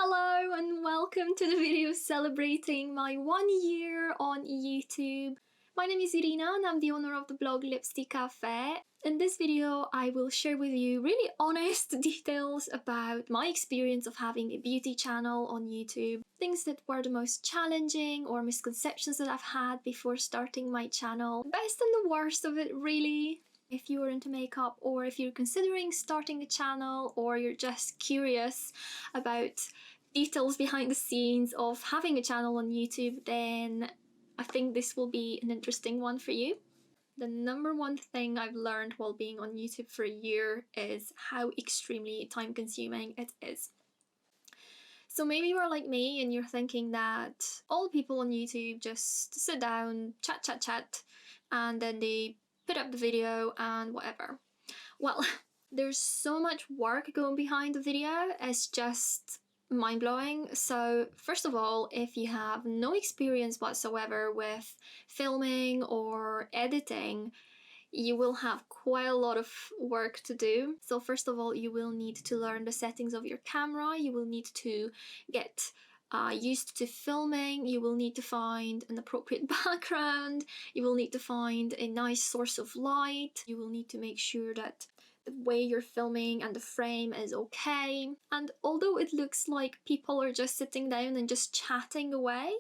Hello and welcome to the video celebrating my 1 year on YouTube. My name is Irina and I'm the owner of the blog Lipstick Cafe. In this video I will share with you really honest details about my experience of having a beauty channel on YouTube. Things that were the most challenging or misconceptions that I've had before starting my channel. Best and the worst of it really. If you're into makeup or if you're considering starting a channel or you're just curious about details behind the scenes of having a channel on YouTube, then I think this will be an interesting one for you. The number one thing I've learned while being on YouTube for a year is how extremely time consuming it is. So maybe you're like me and you're thinking that all people on YouTube just sit down, chat, and then they put up the video and whatever. Well, there's so much work going behind the video, it's just mind-blowing. So first of all, if you have no experience whatsoever with filming or editing, you will have quite a lot of work to do. So first of all, you will need to learn the settings of your camera, you will need to get used to filming, you will need to find an appropriate background, you will need to find a nice source of light, you will need to make sure that the way you're filming and the frame is okay. And although it looks like people are just sitting down and just chatting away,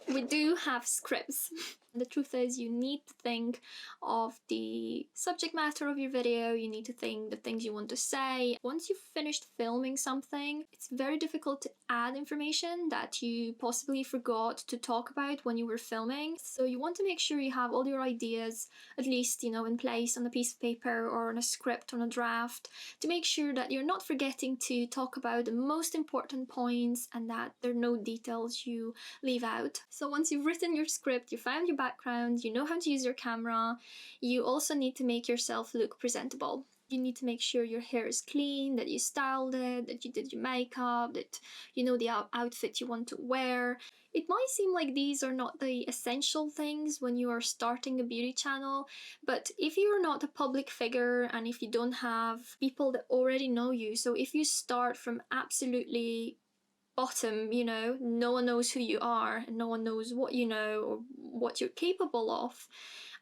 we do have scripts. The truth is you need to think of the subject matter of your video, you need to think the things you want to say. Once you've finished filming something, it's very difficult to add information that you possibly forgot to talk about when you were filming. So you want to make sure you have all your ideas, at least, in place on a piece of paper or on a script, on a draft, to make sure that you're not forgetting to talk about the most important points and that there are no details you leave out. So once you've written your script, you found your background, you know how to use your camera, you also need to make yourself look presentable. You need to make sure your hair is clean, that you styled it, that you did your makeup, that you know the outfit you want to wear. It might seem like these are not the essential things when you are starting a beauty channel, but if you're not a public figure and if you don't have people that already know you, so if you start from absolutely bottom, no one knows who you are and no one knows what you know or what you're capable of,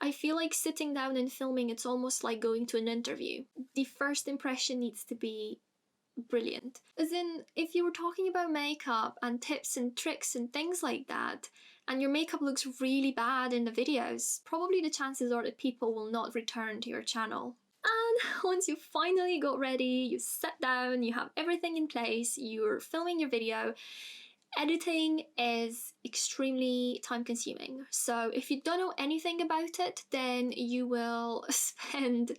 I feel like sitting down and filming, it's almost like going to an interview. The first impression needs to be brilliant. As in, if you were talking about makeup and tips and tricks and things like that, and your makeup looks really bad in the videos, probably the chances are that people will not return to your channel. And once you finally got ready, you sat down, you have everything in place, you're filming your video, editing is extremely time consuming. So if you don't know anything about it, then you will spend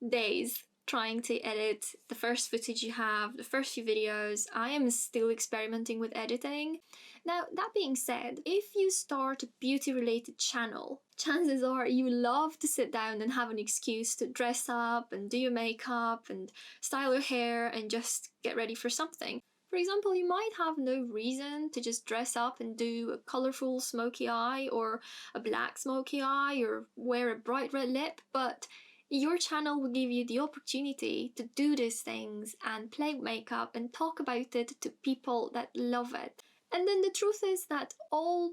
days trying to edit the first footage you have, the first few videos. I am still experimenting with editing. Now, that being said, if you start a beauty-related channel, chances are you love to sit down and have an excuse to dress up and do your makeup and style your hair and just get ready for something. For example, you might have no reason to just dress up and do a colourful smoky eye or a black smoky eye or wear a bright red lip, but your channel will give you the opportunity to do these things and play with makeup and talk about it to people that love it. And then the truth is that all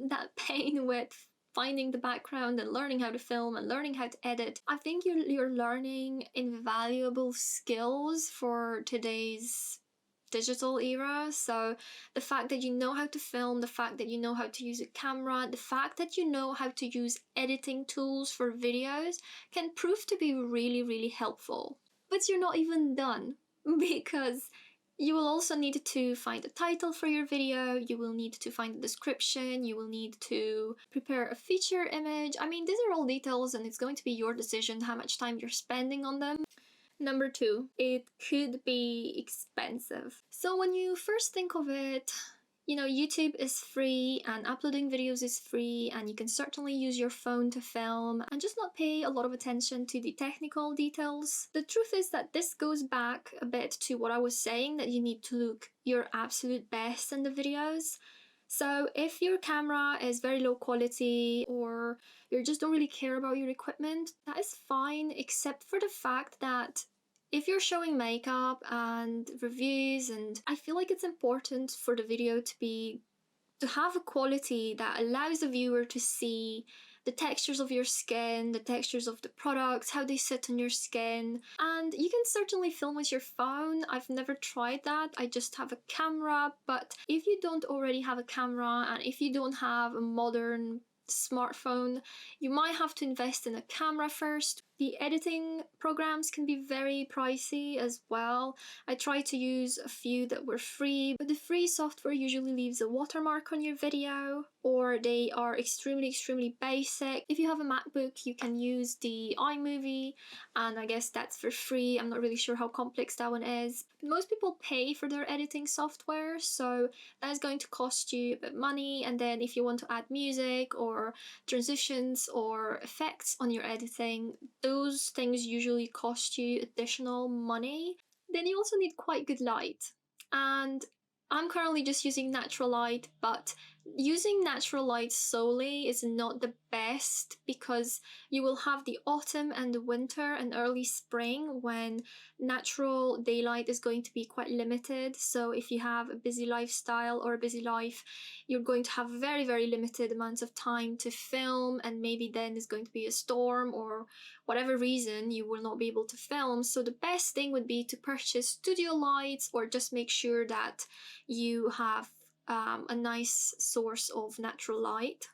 that pain with finding the background and learning how to film and learning how to edit, I think you're learning invaluable skills for today's digital era. So the fact that you know how to film, the fact that you know how to use a camera, the fact that you know how to use editing tools for videos can prove to be really, really helpful. But you're not even done, because you will also need to find a title for your video, you will need to find a description, you will need to prepare a feature image. I mean, these are all details and it's going to be your decision how much time you're spending on them. Number 2, it could be expensive. So when you first think of it, YouTube is free and uploading videos is free and you can certainly use your phone to film and just not pay a lot of attention to the technical details. The truth is that this goes back a bit to what I was saying, that you need to look your absolute best in the videos. So if your camera is very low quality or you just don't really care about your equipment, that is fine, except for the fact that if you're showing makeup and reviews, and I feel like it's important for the video to have a quality that allows the viewer to see the textures of your skin, the textures of the products, how they sit on your skin. And you can certainly film with your phone. I've never tried that. I just have a camera. But if you don't already have a camera, and if you don't have a modern smartphone, you might have to invest in a camera first. The editing programs can be very pricey as well. I tried to use a few that were free, but the free software usually leaves a watermark on your video, or they are extremely basic. If you have a MacBook, you can use the iMovie, and I guess that's for free. I'm not really sure how complex that one is. Most people pay for their editing software, so that is going to cost you a bit of money. And then if you want to add music or transitions or effects on your editing, those things usually cost you additional money. Then you also need quite good light. And I'm currently just using natural light, but using natural light solely is not the best, because you will have the autumn and the winter and early spring when natural daylight is going to be quite limited. So if you have a busy lifestyle or a busy life, you're going to have very limited amounts of time to film, and maybe then there's going to be a storm or whatever reason you will not be able to film. So the best thing would be to purchase studio lights, or just make sure that you have a nice source of natural light.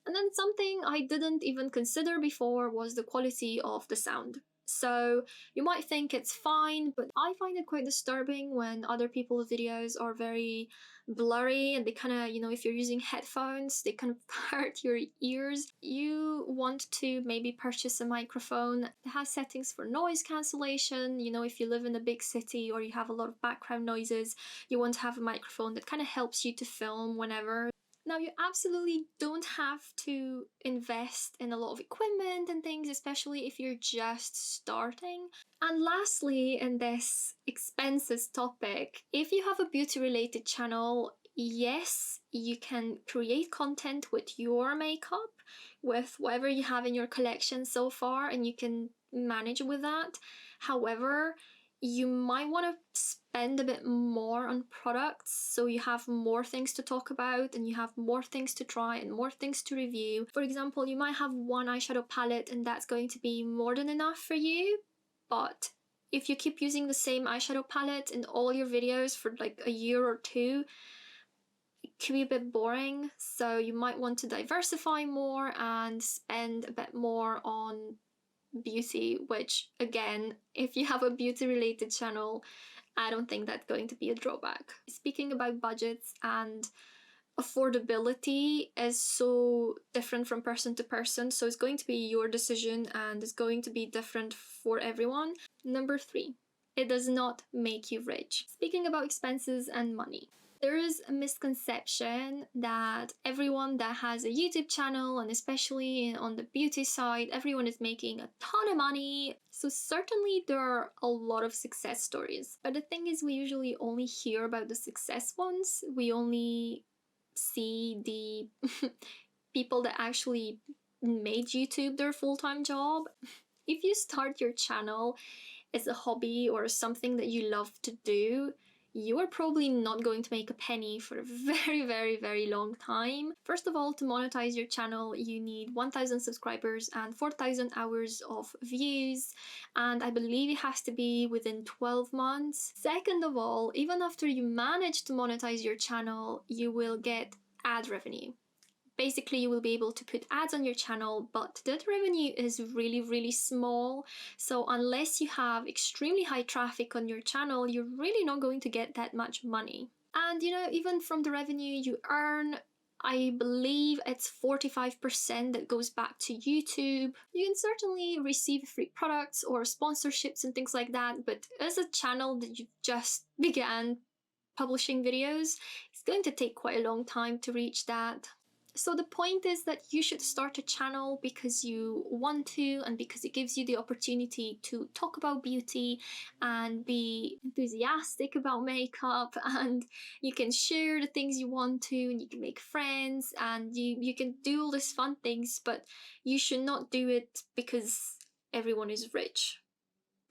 And then something I didn't even consider before was the quality of the sound. So you might think it's fine, but I find it quite disturbing when other people's videos are very blurry and they kind of, if you're using headphones, they kind of hurt your ears. You want to maybe purchase a microphone that has settings for noise cancellation. If you live in a big city or you have a lot of background noises, you want to have a microphone that kind of helps you to film whenever. Now, you absolutely don't have to invest in a lot of equipment and things, especially if you're just starting. And lastly, in this expenses topic, if you have a beauty related channel, yes, you can create content with your makeup, with whatever you have in your collection so far, and you can manage with that. However, you might want to spend a bit more on products, so you have more things to talk about and you have more things to try and more things to review. For example, you might have one eyeshadow palette and that's going to be more than enough for you, but if you keep using the same eyeshadow palette in all your videos for like a year or two, it can be a bit boring. So you might want to diversify more and spend a bit more on beauty, which again, if you have a beauty related channel, I don't think that's going to be a drawback. Speaking about budgets and affordability is so different from person to person, so it's going to be your decision and it's going to be different for everyone. Number 3, it does not make you rich. Speaking about expenses and money, there is a misconception that everyone that has a YouTube channel, and especially on the beauty side, everyone is making a ton of money. So certainly there are a lot of success stories. But the thing is, we usually only hear about the success ones. We only see the people that actually made YouTube their full-time job. If you start your channel as a hobby or something that you love to do, you are probably not going to make a penny for a very long time. First of all, to monetize your channel, you need 1,000 subscribers and 4,000 hours of views, and I believe it has to be within 12 months. Second of all, even after you manage to monetize your channel, you will get ad revenue. Basically, you will be able to put ads on your channel, but that revenue is really small. So unless you have extremely high traffic on your channel, you're really not going to get that much money. And even from the revenue you earn, I believe it's 45% that goes back to YouTube. You can certainly receive free products or sponsorships and things like that, but as a channel that you just began publishing videos, it's going to take quite a long time to reach that. So the point is that you should start a channel because you want to, and because it gives you the opportunity to talk about beauty and be enthusiastic about makeup, and you can share the things you want to, and you can make friends, and you can do all these fun things, but you should not do it because everyone is rich.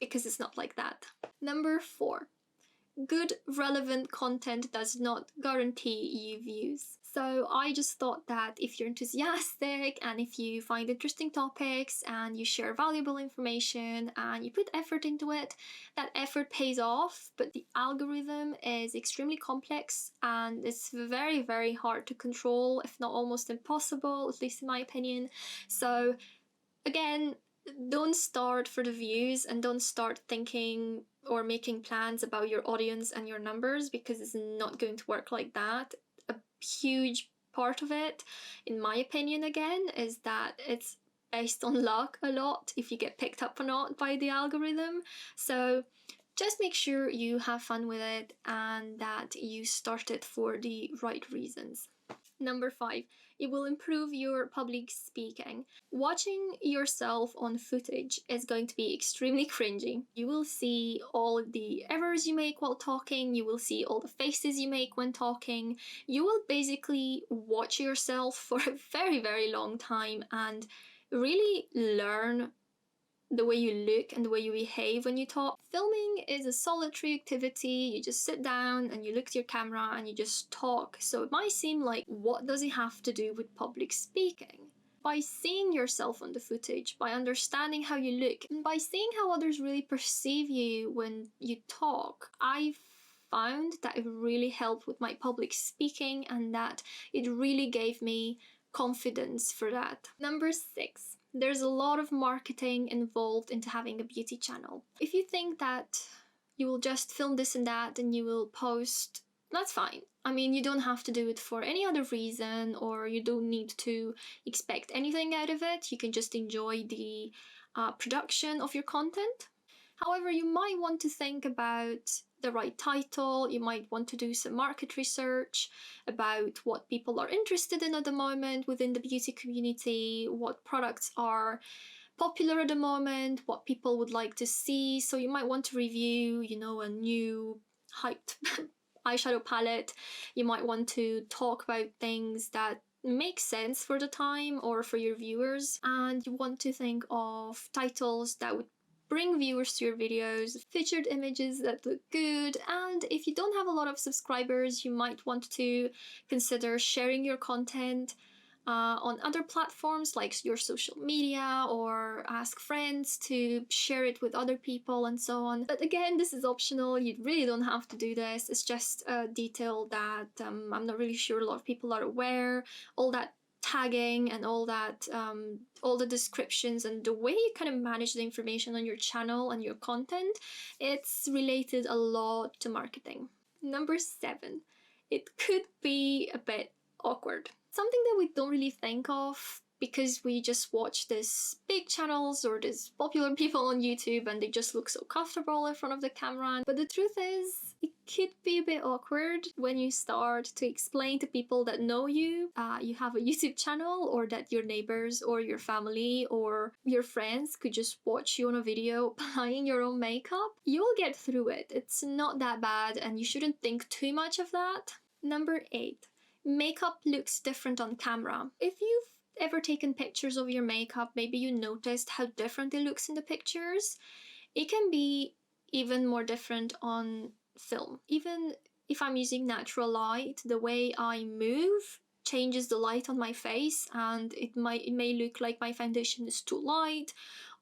because it's not like that. Number 4. Good relevant content does not guarantee you views. So I just thought that if you're enthusiastic and if you find interesting topics and you share valuable information and you put effort into it, that effort pays off. But the algorithm is extremely complex and it's very, very hard to control, if not almost impossible, at least in my opinion. So again, don't start for the views and don't start thinking or making plans about your audience and your numbers, because it's not going to work like that. A huge part of it, in my opinion, again, is that it's based on luck a lot, if you get picked up or not by the algorithm. So just make sure you have fun with it and that you start it for the right reasons. Number 5, it will improve your public speaking. Watching yourself on footage is going to be extremely cringy. You will see all the errors you make while talking, you will see all the faces you make when talking. You will basically watch yourself for a very, very long time and really learn the way you look and the way you behave when you talk. Filming is a solitary activity. You just sit down and you look at your camera and you just talk. So it might seem like, what does it have to do with public speaking? By seeing yourself on the footage, by understanding how you look, and by seeing how others really perceive you when you talk, I found that it really helped with my public speaking and that it really gave me confidence for that. Number 6. There's a lot of marketing involved into having a beauty channel. If you think that you will just film this and that and you will post, that's fine. I mean, you don't have to do it for any other reason, or you don't need to expect anything out of it. You can just enjoy the production of your content. However, you might want to think about the right title. You might want to do some market research about what people are interested in at the moment within the beauty community, what products are popular at the moment, what people would like to see. So you might want to review, a new hyped eyeshadow palette. You might want to talk about things that make sense for the time or for your viewers, and you want to think of titles that would bring viewers to your videos, featured images that look good, and if you don't have a lot of subscribers, you might want to consider sharing your content on other platforms like your social media, or ask friends to share it with other people and so on. But again, this is optional. You really don't have to do this. It's just a detail that I'm not really sure a lot of people are aware. All that tagging and all that, all the descriptions and the way you kind of manage the information on your channel and your content, it's related a lot to marketing. Number 7, it could be a bit awkward. Something that we don't really think of because we just watch these big channels or these popular people on YouTube and they just look so comfortable in front of the camera. But the truth is, it could be a bit awkward when you start to explain to people that know you, you have a YouTube channel, or that your neighbors or your family or your friends could just watch you on a video applying your own makeup. You will get through it. It's not that bad and you shouldn't think too much of that. Number 8. Makeup looks different on camera. If you've ever taken pictures of your makeup, maybe you noticed how different it looks in the pictures. It can be even more different on film. Even if I'm using natural light, the way I move changes the light on my face, and it may look like my foundation is too light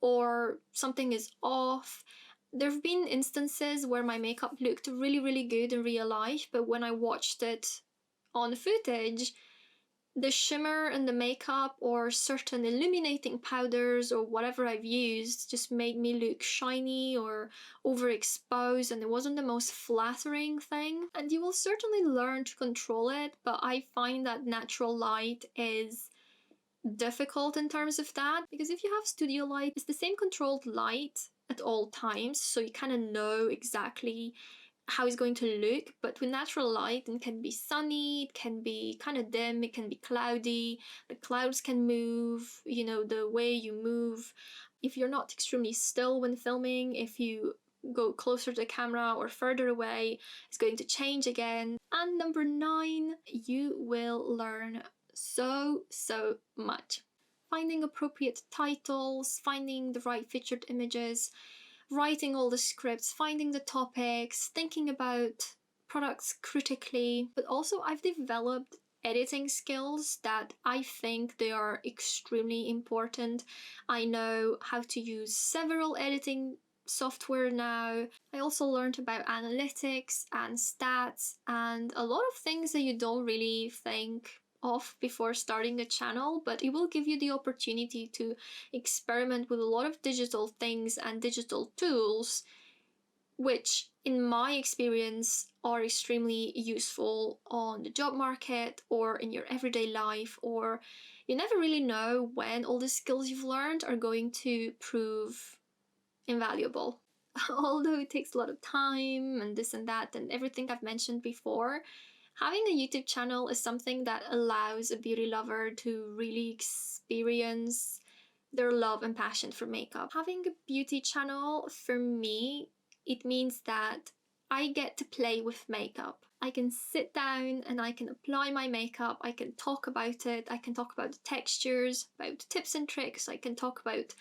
or something is off. There have been instances where my makeup looked really, really good in real life, but when I watched it on footage, the shimmer in the makeup or certain illuminating powders or whatever I've used just made me look shiny or overexposed, and it wasn't the most flattering thing. And you will certainly learn to control it, but I find that natural light is difficult in terms of that, because if you have studio light, it's the same controlled light at all times, so you kind of know exactly how it's going to look. But with natural light, it can be sunny, it can be kind of dim, it can be cloudy, the clouds can move, the way you move. If you're not extremely still when filming, if you go closer to the camera or further away, it's going to change again. And number 9, you will learn so much. Finding appropriate titles, finding the right featured images, writing all the scripts, finding the topics, thinking about products critically, but also I've developed editing skills that I think they are extremely important. I know how to use several editing software now. I also learned about analytics and stats and a lot of things that you don't really think of before starting a channel, but it will give you the opportunity to experiment with a lot of digital things and digital tools, which in my experience are extremely useful on the job market or in your everyday life, or you never really know when all the skills you've learned are going to prove invaluable. Although it takes a lot of time and this and that and everything I've mentioned before, having a YouTube channel is something that allows a beauty lover to really experience their love and passion for makeup. Having a beauty channel, for me, it means that I get to play with makeup. I can sit down and I can apply my makeup, I can talk about it, I can talk about the textures, about tips and tricks, I can talk about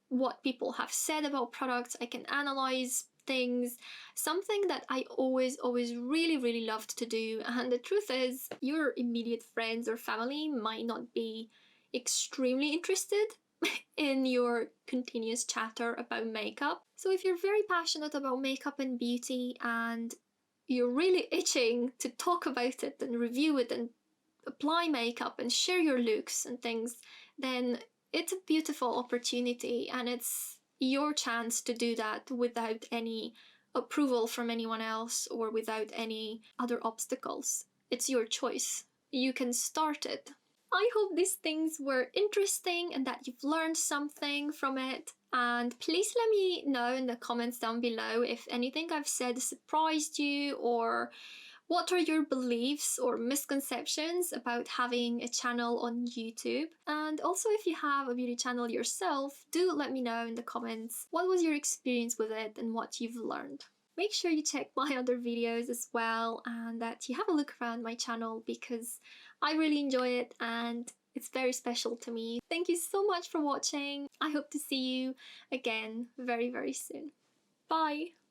what people have said about products, I can analyze things, something that I always really loved to do. And the truth is, your immediate friends or family might not be extremely interested in your continuous chatter about makeup. So if you're very passionate about makeup and beauty and you're really itching to talk about it and review it and apply makeup and share your looks and things, then it's a beautiful opportunity and it's your chance to do that without any approval from anyone else or without any other obstacles. It's your choice. You can start it. I hope these things were interesting and that you've learned something from it. And please let me know in the comments down below if anything I've said surprised you, or what are your beliefs or misconceptions about having a channel on YouTube? And also, if you have a beauty channel yourself, do let me know in the comments what was your experience with it and what you've learned. Make sure you check my other videos as well and that you have a look around my channel because I really enjoy it and it's very special to me. Thank you so much for watching. I hope to see you again very soon. Bye!